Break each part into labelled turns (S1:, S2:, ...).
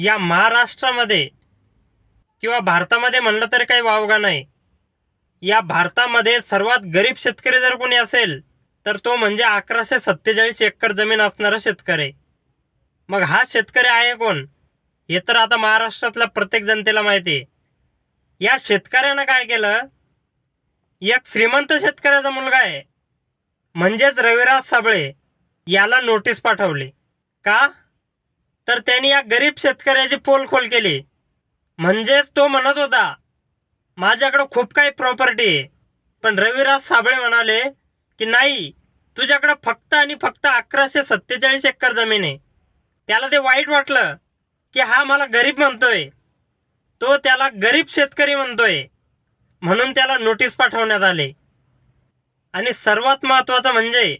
S1: या महाराष्ट्रामध्ये किंवा भारतामध्ये म्हणलं तरी काही वावगा नाही. या भारतामध्ये सर्वात गरीब शेतकरी जर कोणी असेल तर तो म्हणजे 1147 एकर जमीन असणारा शेतकरी. मग हा शेतकरी आहे कोण हे तर आता महाराष्ट्रातल्या प्रत्येक जनतेला माहिती आहे. या शेतकऱ्यानं काय केलं, एक श्रीमंत शेतकऱ्याचा मुलगा आहे म्हणजेच रविराज साबळे याला नोटीस पाठवली. का तर त्यांनी या गरीब शेतकऱ्याची पोलखोल केली. म्हणजेच तो म्हणत होता माझ्याकडे खूप काही प्रॉपर्टी आहे, पण रविराज साबळे म्हणाले की नाही, तुझ्याकडे फक्त आणि फक्त 1147 एकर जमीन आहे. त्याला ते वाईट वाटलं की हा मला गरीब म्हणतोय, तो त्याला गरीब शेतकरी म्हणतोय, म्हणून त्याला नोटीस पाठवण्यात आले. आणि सर्वात महत्त्वाचं म्हणजे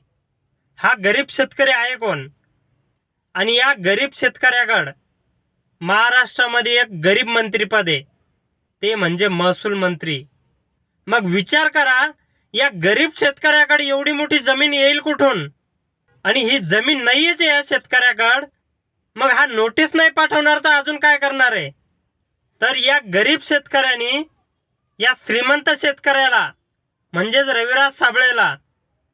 S1: हा गरीब शेतकरी आहे कोण, आणि या गरीब शेतकऱ्याकडं महाराष्ट्रामध्ये एक गरीब मंत्रीपद आहे, ते म्हणजे महसूल मंत्री. मग विचार करा, या गरीब शेतकऱ्याकडे एवढी मोठी जमीन येईल कुठून, आणि ही जमीन नाहीच या शेतकऱ्याकडं. मग हा नोटीस नाही पाठवणार तर अजून काय करणार आहे. तर या गरीब शेतकऱ्यांनी या श्रीमंत शेतकऱ्याला म्हणजेच रविराज साबळेला,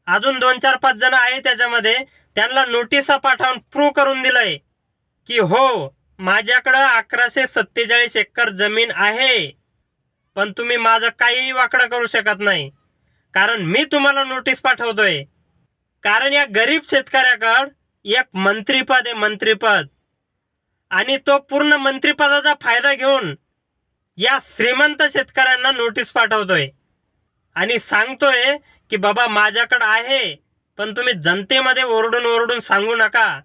S1: अजून 2-4-5 जण आहे त्याच्यामध्ये, त्यांना नोटिसा पाठवून प्रूव्ह करून दिलंय की हो, माझ्याकडं 1147 एकर जमीन आहे, पण तुम्ही माझं काहीही वाकडं करू शकत नाही, कारण मी तुम्हाला नोटीस पाठवतोय. कारण या गरीब शेतकऱ्याकडं एक मंत्रीपद आहे, मंत्रीपद, आणि तो पूर्ण मंत्रिपदाचा फायदा घेऊन या श्रीमंत शेतकऱ्यांना नोटीस पाठवतोय आणि सांगतोय की बाबा माझ्याकडे आहे, पण तुम्ही जनतेमध्ये ओरडून ओरडून सांगू नका.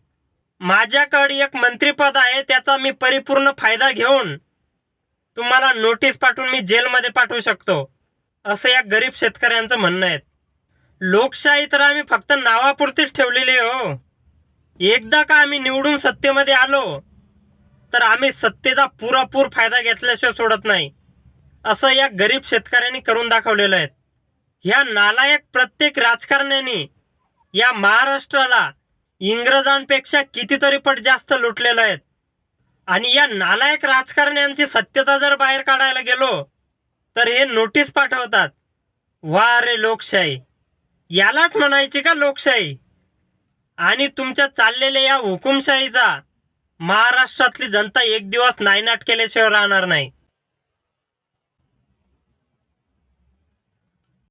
S1: माझ्याकडे एक मंत्रिपद आहे, त्याचा मी परिपूर्ण फायदा घेऊन तुम्हाला नोटीस पाठवून मी जेलमध्ये पाठवू शकतो, असं या गरीब शेतकऱ्यांचं म्हणणं आहे. लोकशाही तर आम्ही फक्त नावापुरतीच ठेवलेली आहे हो. एकदा का आम्ही निवडून सत्तेमध्ये आलो तर आम्ही सत्तेचा पुरेपूर फायदा घेतल्याशिवाय सोडत नाही, असं या गरीब शेतकऱ्यांनी करून दाखवलेलं आहे. ह्या नालायक प्रत्येक राजकारण्यानी या महाराष्ट्राला इंग्रजांपेक्षा कितीतरी पट जास्त लुटलेलं आहे. आणि या नालायक राजकारण्यांची सत्यता जर बाहेर काढायला गेलो तर हे नोटीस पाठवतात. वा रे लोकशाही, यालाच म्हणायची का लोकशाही. आणि तुमच्या चाललेल्या या हुकुमशाहीचा महाराष्ट्रातली जनता एक दिवस नायनाट केल्याशिवाय राहणार नाही.